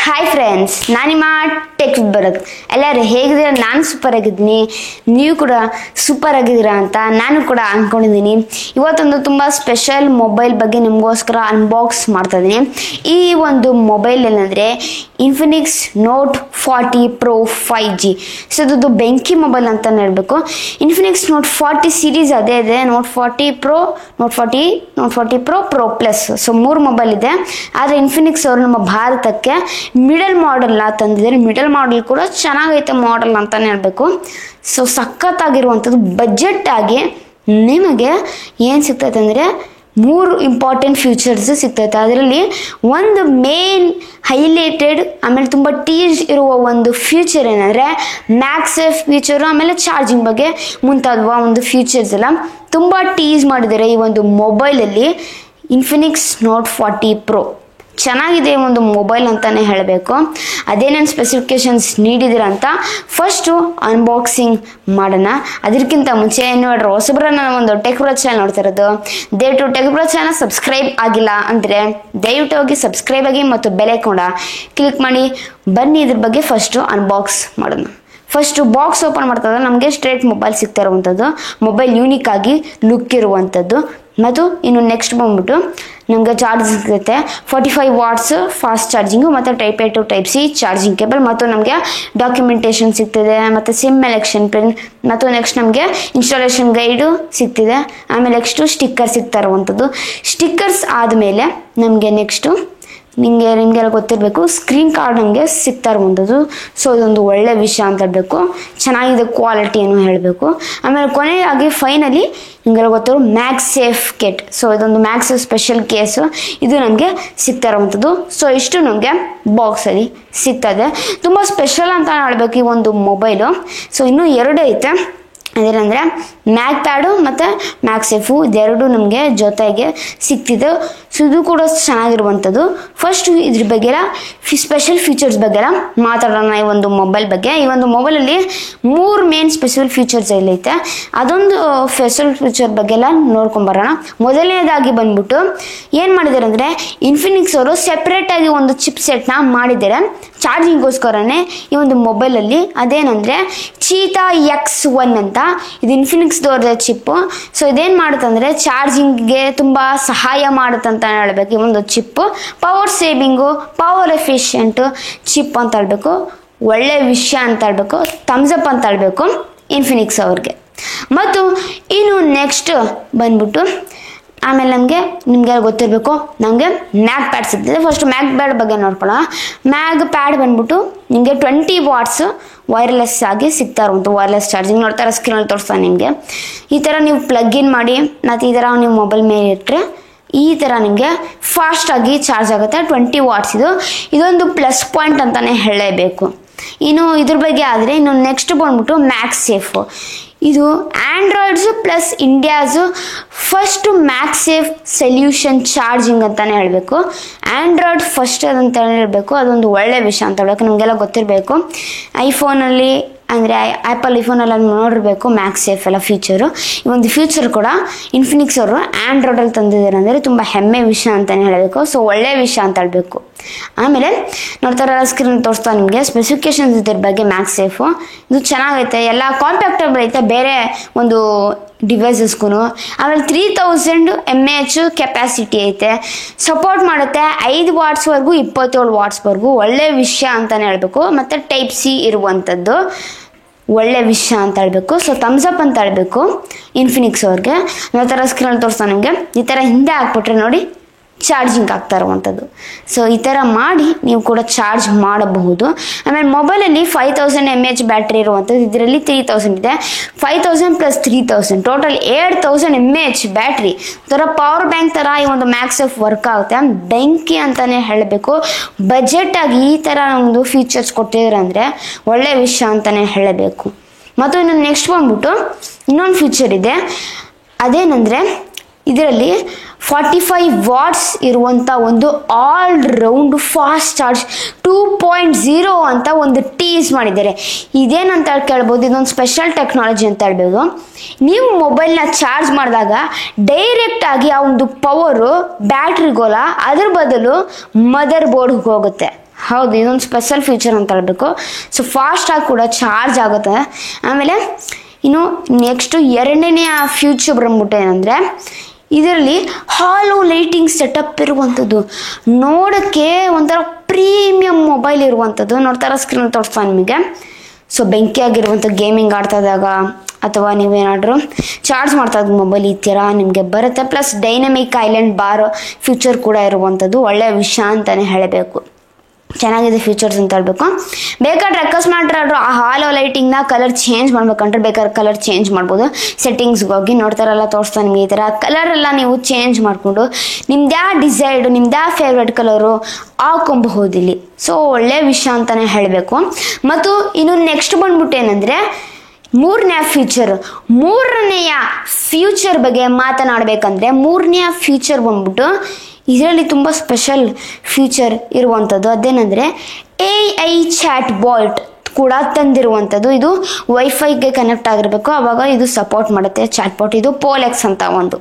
Hi friends, ನಾನು ನಿಮ್ಮ tech Bharat. ಎಲ್ಲರೂ ಹೇಗಿದ್ದೀರಾ? ನಾನು ಸೂಪರ್ ಆಗಿದ್ದೀನಿ, ನೀವು ಕೂಡ ಸೂಪರ್ ಆಗಿದ್ದೀರಾ ಅಂತ ನಾನು ಕೂಡ ಅಂದ್ಕೊಂಡಿದ್ದೀನಿ. ಇವತ್ತೊಂದು ತುಂಬ ಸ್ಪೆಷಲ್ ಮೊಬೈಲ್ ಬಗ್ಗೆ ನಿಮಗೋಸ್ಕರ ಅನ್ಬಾಕ್ಸ್ ಮಾಡ್ತಾ ಇದ್ದೀನಿ. ಈ ಒಂದು ಮೊಬೈಲ್ ಏನಂದರೆ Infinix note 40 Pro 5G. So ಇದು ಬೆಂಕಿ ಮೊಬೈಲ್ ಅಂತಲೇ ಹೇಳಬೇಕು. ಇನ್ಫಿನಿಕ್ಸ್ ನೋಟ್ 40 ಸೀರೀಸ್ ಅದೇ ಇದೆ, note 40 Pro, note 40 Pro, Pro Plus. So 3 mobile ಇದೆ. ಆದರೆ ಇನ್ಫಿನಿಕ್ಸ್ ಅವರು ನಮ್ಮ ಭಾರತಕ್ಕೆ ಮಿಡಲ್ ಮಾಡೆಲ್ನ ತಂದಿದ್ದಾರೆ. ಮಿಡಲ್ ಮಾಡೆಲ್ ಕೂಡ ಚೆನ್ನಾಗೈತೆ ಮಾಡೆಲ್ ಅಂತಲೇ ಹೇಳಬೇಕು. ಸೊ ಸಖತ್ತಾಗಿರುವಂಥದ್ದು ಬಜೆಟ್ ಆಗಿ ನಿಮಗೆ ಏನು ಸಿಗ್ತೈತೆ ಅಂದರೆ 3 ಇಂಪಾರ್ಟೆಂಟ್ ಫೀಚರ್ಸ್ ಸಿಗ್ತೈತೆ. ಅದರಲ್ಲಿ ಒಂದು ಮೇನ್ ಹೈಲೈಟೆಡ್ ಆಮೇಲೆ ತುಂಬ ಟೀಸ್ ಇರುವ ಒಂದು ಫ್ಯೂಚರ್ ಏನಂದರೆ ಮ್ಯಾಕ್ಸೇಫ್ ಫೀಚರು, ಆಮೇಲೆ ಚಾರ್ಜಿಂಗ್ ಬಗ್ಗೆ ಮುಂತಾದವ ಒಂದು ಫೀಚರ್ಸ್ ಎಲ್ಲ ತುಂಬ ಟೀಸ್ ಮಾಡಿದ್ದಾರೆ ಈ ಒಂದು ಮೊಬೈಲಲ್ಲಿ. ಇನ್ಫಿನಿಕ್ಸ್ ನೋಟ್ 40 Pro ಚೆನ್ನಾಗಿದೆ ಒಂದು ಮೊಬೈಲ್ ಅಂತಲೇ ಹೇಳಬೇಕು. ಅದೇನೇನು ಸ್ಪೆಸಿಫಿಕೇಶನ್ಸ್ ನೀಡಿದಿರ ಅಂತ ಫಸ್ಟು ಅನ್ಬಾಕ್ಸಿಂಗ್ ಮಾಡೋಣ. ಅದಕ್ಕಿಂತ ಮುಂಚೆ ಏನು ಹೇಳ್ರಿ, ಹೊಸಬ್ರ ನಾನು ಒಂದು ಟೆಕ್ ಬ್ರೋ ಚಾನಲ್ ನೋಡ್ತಾ ಇರೋದು, ದಯವಿಟ್ಟು ಟೆಕ್ ಬ್ರೋ ಚಾನಲ್ ಸಬ್ಸ್ಕ್ರೈಬ್ ಆಗಿಲ್ಲ ಅಂದರೆ ದಯವಿಟ್ಟು ಹೋಗಿ ಸಬ್ಸ್ಕ್ರೈಬ್ ಆಗಿ ಮತ್ತು ಬೆಲ್ ಐಕಾನ್ ಕ್ಲಿಕ್ ಮಾಡಿ. ಬನ್ನಿ ಇದ್ರ ಬಗ್ಗೆ ಫಸ್ಟು ಅನ್ಬಾಕ್ಸ್ ಮಾಡೋಣ. ಫಸ್ಟು ಬಾಕ್ಸ್ ಓಪನ್ ಮಾಡ್ತಾ ನಮಗೆ ಸ್ಟ್ರೇಟ್ ಮೊಬೈಲ್ ಸಿಗ್ತಾ ಇರುವಂಥದ್ದು, ಮೊಬೈಲ್ ಯೂನಿಕ್ ಆಗಿ ಲುಕ್ ಇರುವಂಥದ್ದು. ಮತ್ತು ಇನ್ನು ನೆಕ್ಸ್ಟ್ ಬಂದ್ಬಿಟ್ಟು ನಮಗೆ ಚಾರ್ಜ್ ಸಿಗುತ್ತೆ 45 ವಾಟ್ಸ್ ಫಾಸ್ಟ್ ಚಾರ್ಜಿಂಗು ಮತ್ತು type A to type C charging cable. ಮತ್ತು ನಮಗೆ ಡಾಕ್ಯುಮೆಂಟೇಷನ್ ಸಿಗ್ತಿದೆ, ಮತ್ತು ಸಿಮ್ ಎಲೆಕ್ಷನ್ ಪಿನ್, ಮತ್ತು ನೆಕ್ಸ್ಟ್ ನಮಗೆ ಇನ್ಸ್ಟಾಲೇಷನ್ ಗೈಡು ಸಿಗ್ತಿದೆ. ಆಮೇಲೆ ನೆಕ್ಸ್ಟು ಸ್ಟಿಕ್ಕರ್ ಸಿಗ್ತಾ ಇರುವಂಥದ್ದು. ಸ್ಟಿಕ್ಕರ್ಸ್ ಆದಮೇಲೆ ನಮಗೆ ನೆಕ್ಸ್ಟು ನಿಮಗೆಲ್ಲ ಗೊತ್ತಿರಬೇಕು, ಸ್ಕ್ರೀನ್ ಕಾರ್ಡ್ ನಮಗೆ ಸಿಗ್ತಾ ಇರುವಂಥದ್ದು. ಸೊ ಇದೊಂದು ಒಳ್ಳೆ ವಿಷಯ ಅಂತ ಹೇಳಬೇಕು, ಚೆನ್ನಾಗಿದೆ ಕ್ವಾಲಿಟಿಯನ್ನು ಹೇಳಬೇಕು. ಆಮೇಲೆ ಕೊನೆಯಾಗಿ ಫೈನಲಿ ನಿಮಗೆಲ್ಲ ಗೊತ್ತಿರೋ ಮ್ಯಾಕ್ಸೇಫ್ ಕಿಟ್. ಸೊ ಇದೊಂದು ಮ್ಯಾಕ್ಸೇಫ್ ಸ್ಪೆಷಲ್ ಕೇಸು, ಇದು ನಮಗೆ ಸಿಗ್ತಾ ಇರುವಂಥದ್ದು. ಸೊ ಇಷ್ಟು ನಮಗೆ ಬಾಕ್ಸಲ್ಲಿ ಸಿಗ್ತದೆ. ತುಂಬ ಸ್ಪೆಷಲ್ ಅಂತ ಹೇಳಬೇಕು ಈ ಒಂದು ಮೊಬೈಲು. ಸೊ ಇನ್ನೂ 2 ಐತೆ, ಅದೇನಂದರೆ ಮ್ಯಾಕ್ ಪ್ಯಾಡು ಮತ್ತು ಮ್ಯಾಕ್ಸೇಫು, ಇದೆರಡು ನಮಗೆ ಜೊತೆಗೆ ಸಿಗ್ತಿದೆ. ಸೊ ಇದು ಕೂಡ ಚೆನ್ನಾಗಿರುವಂಥದ್ದು. ಫಸ್ಟು ಇದ್ರ ಬಗ್ಗೆ ಸ್ಪೆಷಲ್ ಫೀಚರ್ಸ್ ಬಗ್ಗೆ ಮಾತಾಡೋಣ ಈ ಒಂದು ಮೊಬೈಲ್ ಬಗ್ಗೆ. ಈ ಒಂದು ಮೊಬೈಲಲ್ಲಿ 3 ಮೇನ್ ಸ್ಪೆಷಲ್ ಫೀಚರ್ಸ್ ಎಲ್ಲೈತೆ, ಅದೊಂದು ಸ್ಪೆಷಲ್ ಫೀಚರ್ ಬಗ್ಗೆ ಎಲ್ಲ ನೋಡ್ಕೊಂಬರೋಣ. ಮೊದಲನೇದಾಗಿ ಬಂದ್ಬಿಟ್ಟು ಏನು ಮಾಡಿದ್ದಾರೆ ಅಂದರೆ ಇನ್ಫಿನಿಕ್ಸ್ ಅವರು ಸೆಪ್ರೇಟಾಗಿ ಒಂದು ಚಿಪ್ ಸೆಟ್ನ ಮಾಡಿದ್ದಾರೆ ಚಾರ್ಜಿಂಗ್ಗೋಸ್ಕರನೇ ಈ ಒಂದು ಮೊಬೈಲಲ್ಲಿ. ಅದೇನಂದರೆ ಚೀತಾ X1 ಅಂತ, ಇದು ಇನ್ಫಿನಿಕ್ಸ್ದವ್ರದ್ದು ಚಿಪ್ಪು. ಸೊ ಇದೇನು ಮಾಡುತ್ತಂದರೆ ಚಾರ್ಜಿಂಗ್ಗೆ ತುಂಬ ಸಹಾಯ ಮಾಡುತ್ತಂತ ಹೇಳಬೇಕು ಈ ಒಂದು ಚಿಪ್ಪು. Power saving, power efficient chip ಅಂತ ಹೇಳಬೇಕು. ಒಳ್ಳೆ ವಿಷಯ ಅಂತ ಹೇಳಬೇಕು, ಥಮ್ಸ್ ಅಪ್ ಅಂತ ಹೇಳಬೇಕು ಇನ್ಫಿನಿಕ್ಸ್ ಅವ್ರಿಗೆ. ಮತ್ತು ಇನ್ನು ನೆಕ್ಸ್ಟ್ ಬಂದ್ಬಿಟ್ಟು ಆಮೇಲೆ ನಿಮಗೆ ಗೊತ್ತಿರಬೇಕು, ನಮಗೆ ಮ್ಯಾಕ್ ಪ್ಯಾಡ್ ಸಿಗ್ತದೆ. ಫಸ್ಟ್ ಮ್ಯಾಕ್ ಪ್ಯಾಡ್ ಬಗ್ಗೆ ನೋಡ್ಕೊಳ್ಳೋಣ. ಮ್ಯಾಕ್ ಪ್ಯಾಡ್ ಬಂದ್ಬಿಟ್ಟು ನಿಮಗೆ 20 ವಾಟ್ಸ್ ವೈರ್ಲೆಸ್ ಆಗಿ ಸಿಗ್ತಾ ಇರುವಂಥ ವೈರ್ಲೆಸ್ ಚಾರ್ಜಿಂಗ್ ನೋಡ್ತಾರೆ, ಸ್ಕ್ರೀನಲ್ಲಿ ತೋರಿಸ್ತಾನೆ ನಿಮಗೆ. ಈ ಥರ ನೀವು ಪ್ಲಗ್ ಇನ್ ಮಾಡಿ ಮತ್ತು ಈ ಥರ ನೀವು ಮೊಬೈಲ್ ಮೇಲೆ ಇಟ್ಟರೆ ಈ ಥರ ನಿಮಗೆ ಫಾಸ್ಟಾಗಿ ಚಾರ್ಜ್ ಆಗುತ್ತೆ. 20 ವಾಟ್ಸ್ ಇದೊಂದು ಪ್ಲಸ್ ಪಾಯಿಂಟ್ ಅಂತಲೇ ಹೇಳಲೇಬೇಕು. ಇನ್ನು ಇದ್ರ ಬಗ್ಗೆ ಆದರೆ ಇನ್ನು ನೆಕ್ಸ್ಟ್ ಬಂದ್ಬಿಟ್ಟು ಮ್ಯಾಕ್ಸೇಫು. ಇದು ಆ್ಯಂಡ್ರಾಯ್ಡ್ಸು ಪ್ಲಸ್ ಇಂಡಿಯಾಸು ಫಸ್ಟು ಮ್ಯಾಕ್ಸೇಫ್ ಸೊಲ್ಯೂಷನ್ ಚಾರ್ಜಿಂಗ್ ಅಂತಲೇ ಹೇಳಬೇಕು. ಆ್ಯಂಡ್ರಾಯ್ಡ್ ಫಸ್ಟ್ ಅದಂತ ಹೇಳಬೇಕು, ಅದೊಂದು ಒಳ್ಳೆಯ ವಿಷಯ ಅಂತ ಹೇಳಬೇಕು. ನಿಮಗೆಲ್ಲ ಗೊತ್ತಿರಬೇಕು, ಐಫೋನಲ್ಲಿ ಅಂದರೆ ಆ್ಯಪಲ್ ಐಫೋನೆಲ್ಲ ನೋಡಿರಬೇಕು ಮ್ಯಾಕ್ಸೇಫ್ ಎಲ್ಲ ಫೀಚರು. ಈ ಒಂದು ಫ್ಯೂಚರ್ ಕೂಡ ಇನ್ಫಿನಿಕ್ಸ್ ಅವರು ಆ್ಯಂಡ್ರಾಯ್ಡಲ್ಲಿ ತಂದಿದ್ದಾರೆ ಅಂದರೆ ತುಂಬ ಹೆಮ್ಮೆ ವಿಷಯ ಅಂತಲೇ ಹೇಳಬೇಕು. ಸೊ ಒಳ್ಳೆಯ ವಿಷಯ ಅಂತ ಹೇಳಬೇಕು. ಆಮೇಲೆ ನೋಡ್ತಾರ ಸ್ಕ್ರೀನ್ ತೋರಿಸ್ತಾ ನಿಮಗೆ ಸ್ಪೆಸಿಫಿಕೇಶನ್ಸ್ ಇದ್ರ ಬಗ್ಗೆ ಮ್ಯಾಕ್ಸೇಫು. ಇದು ಚೆನ್ನಾಗೈತೆ, ಎಲ್ಲ ಕಾಂಪ್ಯಾಕ್ಟಬಲ್ ಐತೆ ಬೇರೆ ಒಂದು ಡಿವೈಸಸ್ಗೂ. ಆಮೇಲೆ 3000 mAh ಕೆಪಾಸಿಟಿ ಐತೆ, ಸಪೋರ್ಟ್ ಮಾಡುತ್ತೆ 5 ವಾಟ್ಸ್ವರೆಗೂ 27 ವಾಟ್ಸ್ವರೆಗೂ. ಒಳ್ಳೆ ವಿಷಯ ಅಂತಲೇ ಹೇಳಬೇಕು. ಮತ್ತು ಟೈಪ್ ಸಿ ಇರುವಂಥದ್ದು ಒಳ್ಳೆ ವಿಷಯ ಅಂತ ಹೇಳಬೇಕು. ಸೊ ಥಮ್ಸ್ ಅಪ್ ಅಂತ ಹೇಳಬೇಕು ಇನ್ಫಿನಿಕ್ಸ್ ಅವ್ರಿಗೆ. ಆ ಥರ ಸ್ಕ್ರೀನಲ್ಲಿ ತೋರಿಸ್ತಾ ನಿಮಗೆ ಈ ಥರ ಹಿಂದೆ ಹಾಕ್ಬಿಟ್ರೆ ನೋಡಿ ಚಾರ್ಜಿಂಗ್ ಆಗ್ತಾ ಇರುವಂಥದ್ದು. ಸೊ ಈ ಥರ ಮಾಡಿ ನೀವು ಕೂಡ ಚಾರ್ಜ್ ಮಾಡಬಹುದು. ಆಮೇಲೆ ಮೊಬೈಲಲ್ಲಿ 5000 mAh ಬ್ಯಾಟ್ರಿ ಇರುವಂಥದ್ದು, ಇದರಲ್ಲಿ 3000 ಇದೆ. 5000 + 3000 ಟೋಟಲ್ 7000 mAh ಬ್ಯಾಟ್ರಿ. ಥರ ಪವರ್ ಬ್ಯಾಂಕ್ ಥರ ಈ ಒಂದು ಮ್ಯಾಕ್ಸೇಫ್ ವರ್ಕ್ ಆಗುತ್ತೆ. ಬೆಂಕಿ ಅಂತಲೇ ಹೇಳಬೇಕು. ಬಜೆಟಾಗಿ ಈ ಥರ ಒಂದು ಫೀಚರ್ಸ್ ಕೊಟ್ಟಿದ್ದಾರೆ ಅಂದರೆ ಒಳ್ಳೆಯ ವಿಷಯ ಅಂತಲೇ ಹೇಳಬೇಕು. ಮತ್ತು ಇನ್ನು ನೆಕ್ಸ್ಟ್ ಬಂದ್ಬಿಟ್ಟು ಇನ್ನೊಂದು ಫೀಚರ್ ಇದೆ, ಅದೇನೆಂದರೆ ಇದರಲ್ಲಿ 45 ವಾಟ್ಸ್ ಇರುವಂಥ ಒಂದು ಆಲ್ ರೌಂಡ್ ಫಾಸ್ಟ್ ಚಾರ್ಜ್ 2.0 ಅಂತ ಒಂದು ಟೀಸ್ ಮಾಡಿದ್ದಾರೆ. ಇದೇನಂತ ಕೇಳ್ಬೋದು, ಇದೊಂದು ಸ್ಪೆಷಲ್ ಟೆಕ್ನಾಲಜಿ ಅಂತ ಹೇಳ್ಬೋದು. ನೀವು ಮೊಬೈಲ್ನ ಚಾರ್ಜ್ ಮಾಡಿದಾಗ ಡೈರೆಕ್ಟಾಗಿ ಆ ಒಂದು ಪವರು ಬ್ಯಾಟ್ರಿಗೋಲ್ಲ, ಅದ್ರ ಬದಲು ಮದರ್ ಬೋರ್ಡ್ಗೆ ಹೋಗುತ್ತೆ. ಹೌದು, ಇದೊಂದು ಸ್ಪೆಷಲ್ ಫೀಚರ್ ಅಂತ ಹೇಳ್ಬೇಕು. ಸೊ ಫಾಸ್ಟಾಗಿ ಕೂಡ ಚಾರ್ಜ್ ಆಗುತ್ತೆ. ಆಮೇಲೆ ಇನ್ನು ನೆಕ್ಸ್ಟು ಎರಡನೇ ಫ್ಯೂಚರ್ ಬಂದ್ಬಿಟ್ಟು ಏನಂದರೆ, ಇದರಲ್ಲಿ ಹಾಲೋ ಲೈಟಿಂಗ್ ಸೆಟಪ್ ಇರುವಂಥದ್ದು. ನೋಡೋಕ್ಕೆ ಒಂಥರ ಪ್ರೀಮಿಯಂ ಮೊಬೈಲ್ ಇರುವಂಥದ್ದು. ನೋಡ್ತಾರ ಸ್ಕ್ರೀನ್ ತೋರಿಸ್ತಾ ನಿಮಗೆ. ಸೊ ಬೆಂಕಿಯಾಗಿರುವಂಥ ಗೇಮಿಂಗ್ ಆಡ್ತಾ ಇದ್ದಾಗ ಅಥವಾ ನೀವೇನಾದರೂ ಚಾರ್ಜ್ ಮಾಡ್ತಾ ಇದ್ದ ಮೊಬೈಲ್ ಈ ಥರ ನಿಮಗೆ ಬರುತ್ತೆ. Plus dynamic island bar future ಕೂಡ ಇರುವಂಥದ್ದು. ಒಳ್ಳೆಯ ವಿಷಯ ಅಂತಲೇ ಹೇಳಬೇಕು. ಚೆನ್ನಾಗಿದೆ ಫೀಚರ್ಸ್ ಅಂತ ಹೇಳ್ಬೇಕು. ಬೇಕಾದ್ರೆ ಅಕಸ್ಮಾತ್ ಆ ಹಾಲೋ ಲೈಟಿಂಗ್ನ ಕಲರ್ ಚೇಂಜ್ ಮಾಡ್ಬೇಕಂದ್ರೆ ಬೇಕಾದ್ರೆ ಕಲರ್ ಚೇಂಜ್ ಮಾಡ್ಬೋದು. ಸೆಟ್ಟಿಂಗ್ಸ್ಗೆ ಹೋಗಿ ನೋಡ್ತಾರಲ್ಲ ತೋರಿಸ್ತಾ ನಿಮಗೆ ಈ ಥರ ಕಲರೆಲ್ಲ ನೀವು ಚೇಂಜ್ ಮಾಡಿಕೊಂಡು ನಿಮ್ದು ಡಿಸೈರ್ಡು ನಿಮ್ದು ಫೇವ್ರೆಟ್ ಕಲರು ಹಾಕೊಬಹುದು ಇಲ್ಲಿ. ಸೊ ಒಳ್ಳೆಯ ವಿಷಯ ಅಂತಲೇ ಹೇಳಬೇಕು. ಮತ್ತು ಇನ್ನು ನೆಕ್ಸ್ಟ್ ಬಂದ್ಬಿಟ್ಟು ಏನಂದರೆ ಮೂರನೆಯ ಫ್ಯೂಚರ್ ಬಗ್ಗೆ ಮಾತನಾಡಬೇಕಂದ್ರೆ, ಮೂರನೆಯ ಫ್ಯೂಚರ್ ಬಂದ್ಬಿಟ್ಟು ಇದರಲ್ಲಿ ತುಂಬ ಸ್ಪೆಷಲ್ ಫೀಚರ್ ಇರುವಂಥದ್ದು. ಅದೇನೆಂದರೆ AI ಚಾಟ್ ಬಾಟ್ ಕೂಡ ತಂದಿರುವಂಥದ್ದು. ಇದು ವೈಫೈಗೆ ಕನೆಕ್ಟ್ ಆಗಿರಬೇಕು, ಆವಾಗ ಇದು ಸಪೋರ್ಟ್ ಮಾಡುತ್ತೆ ಚಾಟ್ ಬಾಟ್. ಇದು ಪೋಲೆಕ್ಸ್ ಅಂತ ಒಂದು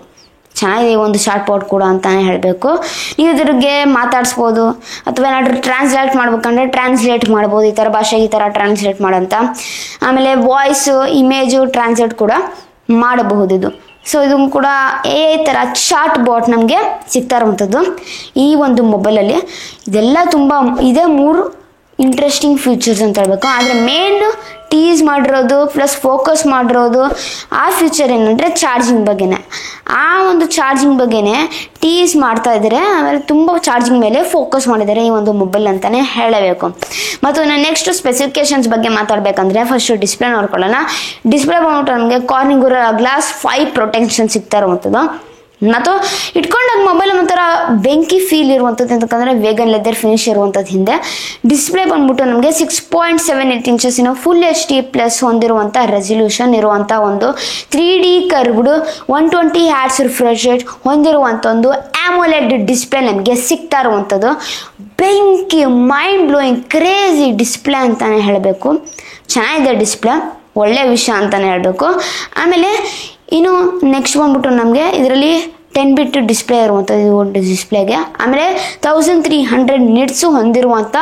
ಚೆನ್ನಾಗಿದೆ ಒಂದು ಚಾಟ್ ಬಾಟ್ ಕೂಡ ಅಂತಲೇ ಹೇಳಬೇಕು. ನೀವು ಇದ್ರಿಗೆ ಮಾತಾಡಿಸ್ಬೋದು ಅಥವಾ ಏನಾದರೂ ಟ್ರಾನ್ಸ್ಲೇಟ್ ಮಾಡ್ಬೇಕಂದ್ರೆ ಟ್ರಾನ್ಸ್ಲೇಟ್ ಮಾಡ್ಬೋದು. ಈ ಥರ ಭಾಷೆಗೆ ಈ ಥರ ಟ್ರಾನ್ಸ್ಲೇಟ್ ಮಾಡೋಂಥ. ಆಮೇಲೆ ವಾಯ್ಸು ಇಮೇಜು ಟ್ರಾನ್ಸ್ಲೇಟ್ ಕೂಡ ಮಾಡಬಹುದು ಇದು. ಸೊ ಇದು ಕೂಡ AI ಥರ ಚಾಟ್ ಬಾಟ್ ನಮಗೆ ಸಿಗ್ತಾ ಇರುವಂಥದ್ದು ಈ ಒಂದು ಮೊಬೈಲಲ್ಲಿ. ಇದೆಲ್ಲ ತುಂಬ ಇದೆ, 3 ಇಂಟ್ರೆಸ್ಟಿಂಗ್ ಫೀಚರ್ಸ್ ಅಂತ ಹೇಳ್ಬೇಕು. ಆದರೆ ಮೇನ್ ಟೀಸ್ ಮಾಡಿರೋದು ಪ್ಲಸ್ ಫೋಕಸ್ ಮಾಡಿರೋದು ಆ ಫ್ಯೂಚರ್ ಏನಂದರೆ ಚಾರ್ಜಿಂಗ್ ಬಗ್ಗೆನೇ. ಆ ಒಂದು ಚಾರ್ಜಿಂಗ್ ಬಗ್ಗೆನೇ ಟೀಸ್ ಮಾಡ್ತಾ ಇದ್ದಾರೆ. ಆಮೇಲೆ ತುಂಬ ಚಾರ್ಜಿಂಗ್ ಮೇಲೆ ಫೋಕಸ್ ಮಾಡಿದ್ದಾರೆ ಈ ಒಂದು ಮೊಬೈಲ್ ಅಂತಲೇ ಹೇಳಬೇಕು. ಮತ್ತು ನಾನು ನೆಕ್ಸ್ಟ್ ಸ್ಪೆಸಿಫಿಕೇಶನ್ಸ್ ಬಗ್ಗೆ ಮಾತಾಡಬೇಕಂದ್ರೆ ಫಸ್ಟ್ ಡಿಸ್ಪ್ಲೇ ನೋಡ್ಕೊಳ್ಳೋಣ. ಡಿಸ್ಪ್ಲೇ ಬಂದ್ಬಿಟ್ಟು ನಮಗೆ ಕಾರ್ನಿಂಗ್ ಗ್ಲಾಸ್ 5 ಪ್ರೊಟೆಕ್ಷನ್ ಸಿಗ್ತಾ ಇರುವಂಥದ್ದು. ಮತ್ತು ಇಟ್ಕೊಂಡಾಗ ಮೊಬೈಲ್ ಒಂಥರ ಬೆಂಕಿ ಫೀಲ್ ಇರುವಂಥದ್ದು. ಯಾಕಂದರೆ ವೇಗನ್ ಲೆದರ್ ಫಿನಿಶ್ ಇರುವಂಥದ್ದು ಹಿಂದೆ. ಡಿಸ್ಪ್ಲೇ ಬಂದ್ಬಿಟ್ಟು ನಮಗೆ 6.78 ಇಂಚಸ್ ಫುಲ್ HD ಪ್ಲಸ್ ಹೊಂದಿರುವಂಥ ರೆಸಲ್ಯೂಷನ್ ಇರುವಂಥ ಒಂದು 3D curved 120 hats refresh rate ಹೊಂದಿರುವಂಥ ಒಂದು AMOLED ಡಿಸ್ಪ್ಲೇ ನಮಗೆ ಸಿಗ್ತಾ ಇರುವಂಥದ್ದು. ಬೆಂಕಿ ಮೈಂಡ್ ಬ್ಲೋಯಿಂಗ್ ಕ್ರೇಜಿ ಡಿಸ್ಪ್ಲೇ ಅಂತಲೇ ಹೇಳಬೇಕು. ಚೆನ್ನಾಗಿದೆ ಡಿಸ್ಪ್ಲೇ, ಒಳ್ಳೆಯ ವಿಷಯ ಅಂತಲೇ ಹೇಳಬೇಕು. ಆಮೇಲೆ ಇನ್ನು ನೆಕ್ಸ್ಟ್ ಬಂದ್ಬಿಟ್ಟು ನಮಗೆ ಇದರಲ್ಲಿ 10 ಬಿಟ್ ಡಿಸ್ಪ್ಲೇ ಇರುವಂಥದ್ದು ಈ ಒಂದು ಡಿಸ್ಪ್ಲೇಗೆ. ಆಮೇಲೆ 1300 ನಿಟ್ಸು ಹೊಂದಿರುವಂಥ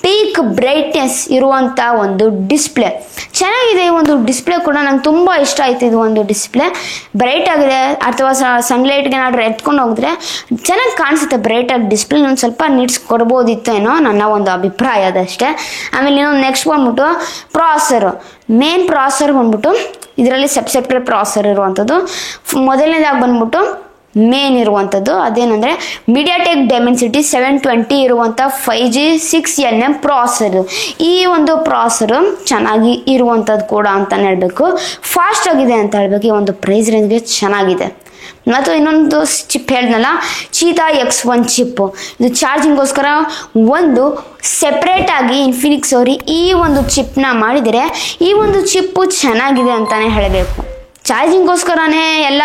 ಪೀಕ್ ಬ್ರೈಟ್ನೆಸ್ ಇರುವಂಥ ಒಂದು ಡಿಸ್ಪ್ಲೇ. ಚೆನ್ನಾಗಿದೆ ಈ ಒಂದು ಡಿಸ್ಪ್ಲೇ ಕೂಡ, ನಂಗೆ ತುಂಬ ಇಷ್ಟ ಆಯಿತು. ಇದು ಒಂದು ಡಿಸ್ಪ್ಲೇ ಬ್ರೈಟ್ ಆಗಿದೆ, ಅಥವಾ ಸನ್ಲೈಟ್ಗೆ ಏನಾದರೂ ಎತ್ಕೊಂಡು ಹೋಗಿದ್ರೆ ಚೆನ್ನಾಗಿ ಕಾಣಿಸುತ್ತೆ ಬ್ರೈಟಾಗಿ ಡಿಸ್ಪ್ಲೇ. ಒಂದು ಸ್ವಲ್ಪ ನಿಟ್ಸ್ ಕೊಡ್ಬೋದಿತ್ತು ಏನೋ ನನ್ನ ಒಂದು ಅಭಿಪ್ರಾಯ ಅದಷ್ಟೇ. ಆಮೇಲೆ ಇನ್ನೊಂದು ನೆಕ್ಸ್ಟ್ ಬಂದ್ಬಿಟ್ಟು ಮೇನ್ ಪ್ರಾಸೆಸರ್ ಬಂದ್ಬಿಟ್ಟು ಇದರಲ್ಲಿ ಸೆಪ್ಟೆಂಬರ್ ಪ್ರಾಸೆಸರ್ ಇರುವಂಥದ್ದು. ಮೊದಲನೇದಾಗಿ ಬಂದ್ಬಿಟ್ಟು ಮೇನ್ ಇರುವಂಥದ್ದು ಅದೇನೆಂದರೆ ಮೀಡಿಯಾಟೆಕ್ ಡೈಮೆನ್ಸಿಟಿ 720 ಇರುವಂಥ 5G 6nm ಪ್ರಾಸೆಸರ್. ಈ ಒಂದು ಪ್ರಾಸೆಸರು ಚೆನ್ನಾಗಿ ಇರುವಂಥದ್ದು ಕೂಡ ಅಂತಲೇ ಹೇಳಬೇಕು. ಫಾಸ್ಟ್ ಆಗಿದೆ ಅಂತ ಹೇಳ್ಬೇಕು. ಈ ಒಂದು ಪ್ರೈಸ್ ರೇಂಜ್ಗೆ ಚೆನ್ನಾಗಿದೆ. ಮತ್ತು ಇನ್ನೊಂದು ಚಿಪ್ ಹೇಳಿದ್ನಲ್ಲ, ಚೀತಾ X1 ಚಿಪ್ಪು. ಇದು ಚಾರ್ಜಿಂಗ್ಗೋಸ್ಕರ ಒಂದು ಸೆಪ್ರೇಟಾಗಿ ಇನ್ಫಿನಿಕ್ಸ್ ಅವರು ಈ ಒಂದು ಚಿಪ್ನ ಮಾಡಿದರೆ ಈ ಒಂದು ಚಿಪ್ಪು ಚೆನ್ನಾಗಿದೆ ಅಂತಲೇ ಹೇಳಬೇಕು. ಚಾರ್ಜಿಂಗ್ಗೋಸ್ಕರನೇ ಎಲ್ಲ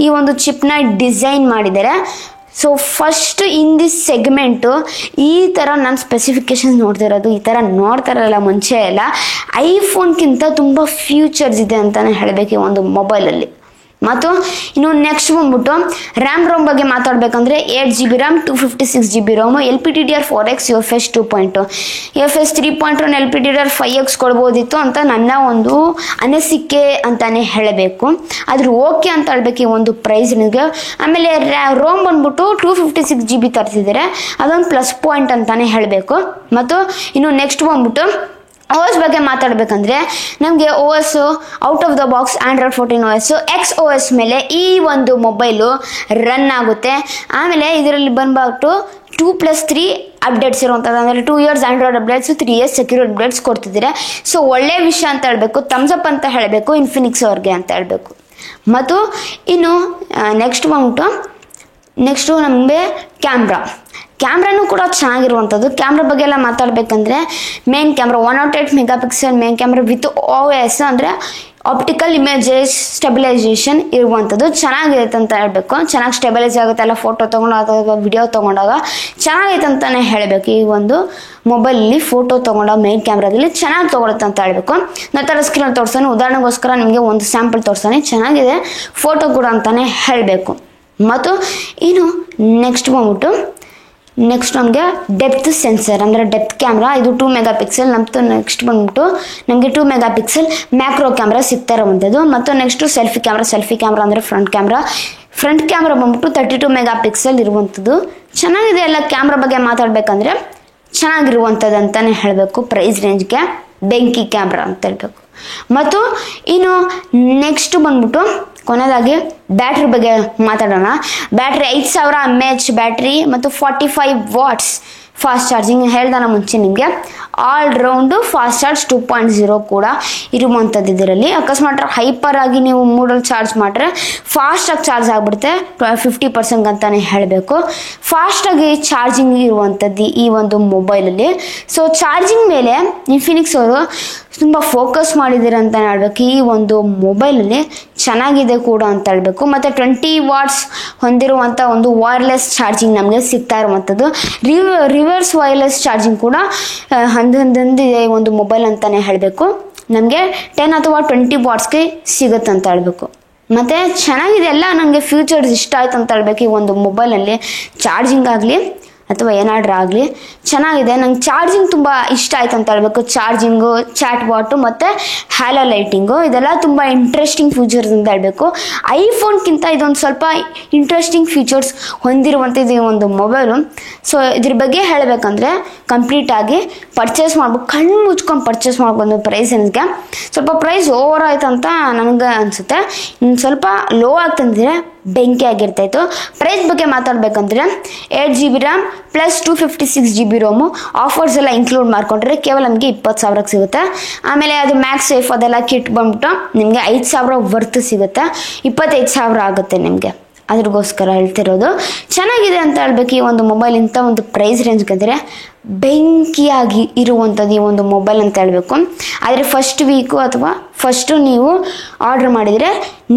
ಈ ಒಂದು ಚಿಪ್ನ ಡಿಸೈನ್ ಮಾಡಿದ್ದಾರೆ. So first in this segment ಈ ಥರ ನಾನು ಸ್ಪೆಸಿಫಿಕೇಶನ್ಸ್ ನೋಡ್ತಿರೋದು. ಈ ಥರ ನೋಡ್ತಾರಲ್ಲ ಮುಂಚೆ ಎಲ್ಲ ಐಫೋನ್ಗಿಂತ ತುಂಬ ಫ್ಯೂಚರ್ಸ್ ಇದೆ ಅಂತಲೇ ಹೇಳಬೇಕು ಈ ಒಂದು ಮೊಬೈಲಲ್ಲಿ. ಮತ್ತು ಇನ್ನು ನೆಕ್ಸ್ಟ್ ಬಂದ್ಬಿಟ್ಟು ರ್ಯಾಮ್ ಬಗ್ಗೆ ಮಾತಾಡಬೇಕಂದ್ರೆ 8GB RAM 256GB ರೋಮು, LPDDR4X UFS 2.2 UFS 3.1 LPDDR5X ಕೊಡ್ಬೋದಿತ್ತು ಅಂತ ನನ್ನ ಒಂದು ಅನಿಸಿಕೆ ಅಂತಲೇ ಹೇಳಬೇಕು. ಆದರೂ ಓಕೆ ಅಂತ ಹೇಳ್ಬೇಕು ಈ ಒಂದು ಪ್ರೈಸ್ನಿಗೆ. ಆಮೇಲೆ ರೋಮ್ ಬಂದ್ಬಿಟ್ಟು 256GB ತರ್ತಿದ್ದಾರೆ, ಅದೊಂದು ಪ್ಲಸ್ ಪಾಯಿಂಟ್ ಅಂತಲೇ ಹೇಳಬೇಕು. ಮತ್ತು ಇನ್ನು ನೆಕ್ಸ್ಟ್ ಬಂದ್ಬಿಟ್ಟು OS ಬಗ್ಗೆ ಮಾತಾಡಬೇಕಂದ್ರೆ ನಮಗೆ OS out of the box Android 14 OS XOS ಮೇಲೆ ಈ ಒಂದು ಮೊಬೈಲು ರನ್ ಆಗುತ್ತೆ. ಆಮೇಲೆ ಇದರಲ್ಲಿ ಬಂದ್ಬಿಟ್ಟು 2+3 ಅಪ್ಡೇಟ್ಸ್ ಇರುವಂಥದ್ದು. ಅಂದರೆ 2 years Android updates, 3 years secure updates ಕೊಡ್ತಿದ್ದಾರೆ. ಸೊ ಒಳ್ಳೆಯ ವಿಷಯ ಅಂತ ಹೇಳಬೇಕು, ಥಮ್ಸಪ್ ಅಂತ ಹೇಳಬೇಕು ಇನ್ಫಿನಿಕ್ಸ್ ಅವ್ರಿಗೆ ಅಂತ ಹೇಳಬೇಕು. ಮತ್ತು ಇನ್ನು ನೆಕ್ಸ್ಟು ನಮಗೆ ಕ್ಯಾಮ್ರಾನು ಕೂಡ ಚೆನ್ನಾಗಿರುವಂಥದ್ದು. ಕ್ಯಾಮ್ರಾ ಬಗ್ಗೆ ಎಲ್ಲ ಮಾತಾಡಬೇಕಂದ್ರೆ main camera 108 MP main camera with OIS ಅಂದರೆ ಆಪ್ಟಿಕಲ್ ಇಮೇಜಸ್ ಸ್ಟೆಬಿಲೈಸೇಷನ್ ಇರುವಂಥದ್ದು ಚೆನ್ನಾಗಿರುತ್ತೆ ಅಂತ ಹೇಳಬೇಕು. ಚೆನ್ನಾಗಿ ಸ್ಟೆಬಿಲೈಸ್ ಆಗುತ್ತೆ, ಎಲ್ಲ ಫೋಟೋ ತೊಗೊಂಡಾಗ ಅಥವಾ ವಿಡಿಯೋ ತೊಗೊಂಡಾಗ ಚೆನ್ನಾಗೈತೆ ಅಂತಲೇ ಹೇಳಬೇಕು. ಈ ಒಂದು ಮೊಬೈಲಲ್ಲಿ ಫೋಟೋ ತೊಗೊಂಡಾಗ ಮೇನ್ ಕ್ಯಾಮ್ರಾದಲ್ಲಿ ಚೆನ್ನಾಗಿ ತೊಗೊಳುತ್ತೆ ಅಂತ ಹೇಳಬೇಕು. ನಂತರ ಸ್ಕ್ರೀನ್ ತೋರಿಸ್ತಾನೆ, ಉದಾಹರಣೆಗೋಸ್ಕರ ನಿಮಗೆ ಒಂದು ಸ್ಯಾಂಪಲ್ ತೋರಿಸ್ತಾನೆ, ಚೆನ್ನಾಗಿದೆ ಫೋಟೋ ಕೂಡ ಅಂತಲೇ ಹೇಳಬೇಕು. ಮತ್ತು ಇನ್ನು ನೆಕ್ಸ್ಟ್ ಬಂದ್ಬಿಟ್ಟು ನೆಕ್ಸ್ಟ್ ನಮಗೆ ಡೆಪ್ತ್ ಸೆನ್ಸರ್ ಅಂದರೆ ಡೆಪ್ತ್ ಕ್ಯಾಮ್ರಾ, ಇದು 2 ಮೆಗಾ ಪಿಕ್ಸೆಲ್. ಮತ್ತು ನೆಕ್ಸ್ಟ್ ಬಂದ್ಬಿಟ್ಟು ನಮಗೆ 2 ಮೆಗಾ ಪಿಕ್ಸೆಲ್ ಮ್ಯಾಕ್ರೋ ಕ್ಯಾಮ್ರಾ ಸಿಗ್ತಾ ಇರುವಂಥದ್ದು. ಮತ್ತು ನೆಕ್ಸ್ಟು ಸೆಲ್ಫಿ ಕ್ಯಾಮ್ರಾ ಅಂದರೆ ಫ್ರಂಟ್ ಕ್ಯಾಮ್ರಾ ಬಂದ್ಬಿಟ್ಟು 32 ಮೆಗಾ ಪಿಕ್ಸೆಲ್ ಇರುವಂಥದ್ದು. ಚೆನ್ನಾಗಿದೆ. ಎಲ್ಲ ಕ್ಯಾಮ್ರಾ ಬಗ್ಗೆ ಮಾತಾಡಬೇಕಂದ್ರೆ ಚೆನ್ನಾಗಿರುವಂಥದ್ದು ಅಂತಲೇ ಹೇಳಬೇಕು. ಪ್ರೈಸ್ ರೇಂಜ್ಗೆ ಬೆಂಕಿ ಕ್ಯಾಮ್ರಾ ಅಂತ ಹೇಳಬೇಕು. ಮತ್ತು ಇನ್ನು ನೆಕ್ಸ್ಟ್ ಬಂದ್ಬಿಟ್ಟು ಕೊನೆಯದಾಗಿ ಬ್ಯಾಟ್ರಿ ಬಗ್ಗೆ ಮಾತಾಡೋಣ. ಬ್ಯಾಟ್ರಿ 5000 mAh ಬ್ಯಾಟ್ರಿ ಮತ್ತು 45 ವಾಟ್ಸ್ ಫಾಸ್ಟ್ ಚಾರ್ಜಿಂಗ್. ಹೇಳ್ದಾನ ಮುಂಚೆ ನಿಮಗೆ ಆಲ್ ರೌಂಡು ಫಾಸ್ಟ್ ಚಾರ್ಜ್ 2.0 ಕೂಡ ಇರುವಂಥದ್ದು ಇದರಲ್ಲಿ. ಅಕಸ್ಮಾತ್ ಹೈಪರ್ ಆಗಿ ನೀವು ಮೂಡಲ್ಲಿ ಚಾರ್ಜ್ ಮಾಡಿದ್ರೆ ಫಾಸ್ಟಾಗಿ ಚಾರ್ಜ್ ಆಗಿಬಿಡುತ್ತೆ. 50% ಅಂತಲೇ ಹೇಳಬೇಕು. ಫಾಸ್ಟಾಗಿ ಚಾರ್ಜಿಂಗ್ ಇರುವಂಥದ್ದು ಈ ಒಂದು ಮೊಬೈಲಲ್ಲಿ. ಸೊ ಚಾರ್ಜಿಂಗ್ ಮೇಲೆ ಇನ್ಫಿನಿಕ್ಸ್ ಅವರು ತುಂಬ ಫೋಕಸ್ ಮಾಡಿದ್ದೀರ ಅಂತ ಹೇಳ್ಬೇಕು. ಈ ಒಂದು ಮೊಬೈಲಲ್ಲಿ ಚೆನ್ನಾಗಿದೆ ಕೂಡ ಅಂತ ಹೇಳ್ಬೇಕು. ಮತ್ತು 20 ವಾಟ್ಸ್ ಹೊಂದಿರುವಂಥ ಒಂದು ವೈರ್ಲೆಸ್ ಚಾರ್ಜಿಂಗ್ ನಮಗೆ ಸಿಗ್ತಾ ಇರುವಂಥದ್ದು. ರಿವರ್ಸ್ ವೈರ್ಲೆಸ್ ಚಾರ್ಜಿಂಗ್ ಕೂಡ ಹೊಂದಿದೆ ಈ ಒಂದು ಮೊಬೈಲ್ ಅಂತಲೇ ಹೇಳಬೇಕು. ನಮಗೆ 10 ಅಥವಾ 20 ವಾಟ್ಸ್ಗೆ ಸಿಗುತ್ತೆ ಅಂತ ಹೇಳ್ಬೇಕು. ಮತ್ತು ಚೆನ್ನಾಗಿದೆ. ಎಲ್ಲ ನನಗೆ ಫ್ಯೂಚರ್ಸ್ ಇಷ್ಟ ಆಯ್ತು ಅಂತ ಹೇಳ್ಬೇಕು. ಈ ಒಂದು ಮೊಬೈಲಲ್ಲಿ ಚಾರ್ಜಿಂಗ್ ಆಗಲಿ ಅಥವಾ ಏನಾದ್ರೂ ಆಗಲಿ ಚೆನ್ನಾಗಿದೆ. ನಂಗೆ ಚಾರ್ಜಿಂಗ್ ತುಂಬ ಇಷ್ಟ ಆಯ್ತು ಅಂತ ಹೇಳ್ಬೇಕು. ಚಾರ್ಜಿಂಗು, ಚಾಟ್ ಬಾಟು ಮತ್ತು ಹ್ಯಾಲೋ ಲೈಟಿಂಗು ಇದೆಲ್ಲ ತುಂಬ ಇಂಟ್ರೆಸ್ಟಿಂಗ್ ಫೀಚರ್ಸ್ ಅಂತ ಹೇಳಬೇಕು. ಐಫೋನ್ಗಿಂತ ಇದೊಂದು ಸ್ವಲ್ಪ ಇಂಟ್ರೆಸ್ಟಿಂಗ್ ಫೀಚರ್ಸ್ ಹೊಂದಿರುವಂಥದ್ದು ಈ ಒಂದು ಮೊಬೈಲು. ಸೊ ಇದ್ರ ಬಗ್ಗೆ ಹೇಳಬೇಕಂದ್ರೆ ಕಂಪ್ಲೀಟಾಗಿ ಪರ್ಚೇಸ್ ಮಾಡ್ಬೇಕು, ಕಣ್ಣು ಮುಚ್ಕೊಂಡು ಪರ್ಚೇಸ್ ಮಾಡ್ಬೋದು. ಪ್ರೈಸ್ಗೆ ಸ್ವಲ್ಪ ಪ್ರೈಸ್ ಓವರ್ ಆಯ್ತು ಅಂತ ನನಗೆ ಅನಿಸುತ್ತೆ. ಇನ್ನು ಸ್ವಲ್ಪ ಲೋ ಆಗ್ತಂದಿದ್ರೆ ಬೆಂಕಿ ಆಗಿರ್ತಾಯಿತ್ತು. ಪ್ರೈಸ್ ಬಗ್ಗೆ ಮಾತಾಡಬೇಕಂದ್ರೆ 8 GB RAM plus 256 GB ROM offers ಎಲ್ಲ ಇನ್ಕ್ಲೂಡ್ ಮಾಡ್ಕೊಂಡ್ರೆ ಕೇವಲ ನಮಗೆ 20,000ಕ್ಕೆ ಸಿಗುತ್ತೆ. ಆಮೇಲೆ ಅದು ಮ್ಯಾಕ್ಸ್ ಸೇಫ್ ಅದೆಲ್ಲ ಕಿಟ್ ಬಂದ್ಬಿಟ್ಟು ನಿಮಗೆ 5,000 ವರ್ತ್ ಸಿಗುತ್ತೆ. 25,000 ಆಗುತ್ತೆ ನಿಮಗೆ. ಅದ್ರಗೋಸ್ಕರ ಹೇಳ್ತಿರೋದು. ಚೆನ್ನಾಗಿದೆ ಅಂತ ಹೇಳ್ಬೇಕು. ಈ ಒಂದು ಮೊಬೈಲ್ ಇಂಥ ಒಂದು ಪ್ರೈಸ್ ರೇಂಜ್ಗಂದರೆ ಬೆಂಕಿಯಾಗಿ ಇರುವಂಥದ್ದು ಈ ಒಂದು ಮೊಬೈಲ್ ಅಂತ ಹೇಳಬೇಕು. ಆದರೆ ಫಸ್ಟ್ ವೀಕು ಅಥವಾ ಫಸ್ಟು ನೀವು ಆರ್ಡ್ರ್ ಮಾಡಿದರೆ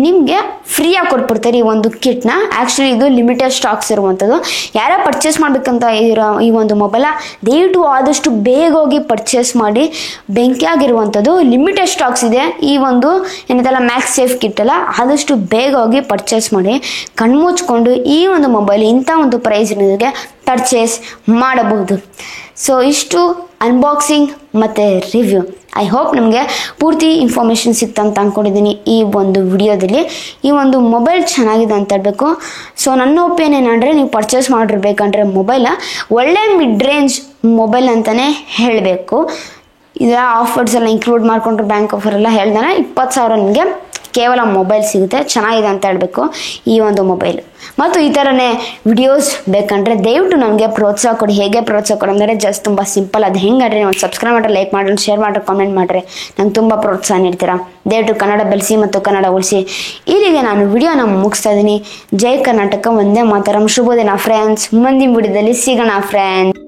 ನಿಮಗೆ ಫ್ರೀಯಾಗಿ ಕೊಟ್ಬಿಡ್ತಾರೆ ಈ ಒಂದು ಕಿಟ್ನ. ಆ್ಯಕ್ಚುಲಿ ಇದು ಲಿಮಿಟೆಡ್ ಸ್ಟಾಕ್ಸ್ ಇರುವಂಥದ್ದು. ಯಾರೋ ಪರ್ಚೇಸ್ ಮಾಡಬೇಕಂತ ಇರೋ ಈ ಒಂದು ಮೊಬೈಲ ದಯವಿಟ್ಟು ಆದಷ್ಟು ಬೇಗ ಹೋಗಿ ಪರ್ಚೇಸ್ ಮಾಡಿ. ಬೆಂಕಿಯಾಗಿರುವಂಥದ್ದು ಲಿಮಿಟೆಡ್ ಸ್ಟಾಕ್ಸ್ ಇದೆ. ಈ ಒಂದು ಏನಿದೆಲ್ಲ ಮ್ಯಾಕ್ಸ್ ಸೇಫ್ ಕಿಟ್ ಅಲ್ಲ, ಆದಷ್ಟು ಬೇಗ ಹೋಗಿ ಪರ್ಚೇಸ್ ಮಾಡಿ. ಕಣ್ಮುಚ್ಕೊಂಡು ಈ ಒಂದು ಮೊಬೈಲ್ ಇಂಥ ಒಂದು ಪ್ರೈಸ್ಗೆ ಪರ್ಚೇಸ್ ಮಾಡಬಹುದು. ಸೊ ಇಷ್ಟು ಅನ್ಬಾಕ್ಸಿಂಗ್ ಮತ್ತು ರಿವ್ಯೂ. ಐ ಹೋಪ್ ನಿಮಗೆ ಪೂರ್ತಿ ಇನ್ಫಾರ್ಮೇಷನ್ ಸಿಕ್ತಂತ ಅಂದ್ಕೊಂಡಿದ್ದೀನಿ ಈ ಒಂದು ವಿಡಿಯೋದಲ್ಲಿ. ಈ ಒಂದು ಮೊಬೈಲ್ ಚೆನ್ನಾಗಿದೆ ಅಂತ ಹೇಳಬೇಕು. ಸೊ ನನ್ನ ಒಪಿನಿಯನ್ ಅಂದರೆ ನೀವು ಪರ್ಚೇಸ್ ಮಾಡಿರ್ಬೇಕಂದ್ರೆ ಮೊಬೈಲ ಒಳ್ಳೆ ಮಿಡ್ ರೇಂಜ್ ಮೊಬೈಲ್ ಅಂತಲೇ ಹೇಳಬೇಕು. ಇದರ ಆಫರ್ಸ್ ಎಲ್ಲ ಇನ್ಕ್ಲೂಡ್ ಮಾಡಿಕೊಂಡ್ರೆ ಬ್ಯಾಂಕ್ ಆಫರ್ ಎಲ್ಲ ಹೇಳ್ದಾನೆ 20,000 ನಿಮಗೆ ಕೇವಲ ಮೊಬೈಲ್ ಸಿಗುತ್ತೆ. ಚೆನ್ನಾಗಿದೆ ಅಂತ ಹೇಳಬೇಕು ಈ ಒಂದು ಮೊಬೈಲ್. ಮತ್ತು ಈ ಥರನೇ ವಿಡಿಯೋಸ್ ಬೇಕಂದರೆ ದಯವಿಟ್ಟು ನನಗೆ ಪ್ರೋತ್ಸಾಹ ಕೊಡಿ. ಹೇಗೆ ಪ್ರೋತ್ಸಾಹ ಕೊಡಿ ಅಂದರೆ ಜಸ್ಟ್ ತುಂಬ ಸಿಂಪಲ್. ಅದು ಹೆಂಗಂದರೆ ನೀವು ಸಬ್ಸ್ಕ್ರೈಬ್ ಮಾಡಿರಿ, ಲೈಕ್ ಮಾಡಿರಿ, ಶೇರ್ ಮಾಡಿರಿ, ಕಾಮೆಂಟ್ ಮಾಡಿರಿ. ನಂಗೆ ತುಂಬ ಪ್ರೋತ್ಸಾಹ ನೀಡ್ತೀರಾ. ದಯವಿಟ್ಟು ಕನ್ನಡ ಬೆಳೆಸಿ ಮತ್ತು ಕನ್ನಡ ಉಳಿಸಿ. ಇಲ್ಲಿಗೆ ನಾನು ವಿಡಿಯೋನ ಮುಗಿಸ್ತಾ ಇದ್ದೀನಿ. ಜೈ ಕರ್ನಾಟಕ, ವಂದೇ ಮಾತರಂ. ಶುಭ ದಿನ ಫ್ರೆಂಡ್ಸ್. ಮುಂದಿನ ವಿಡಿಯೋದಲ್ಲಿ ಸಿಗೋಣ ಫ್ರೆಂಡ್ಸ್.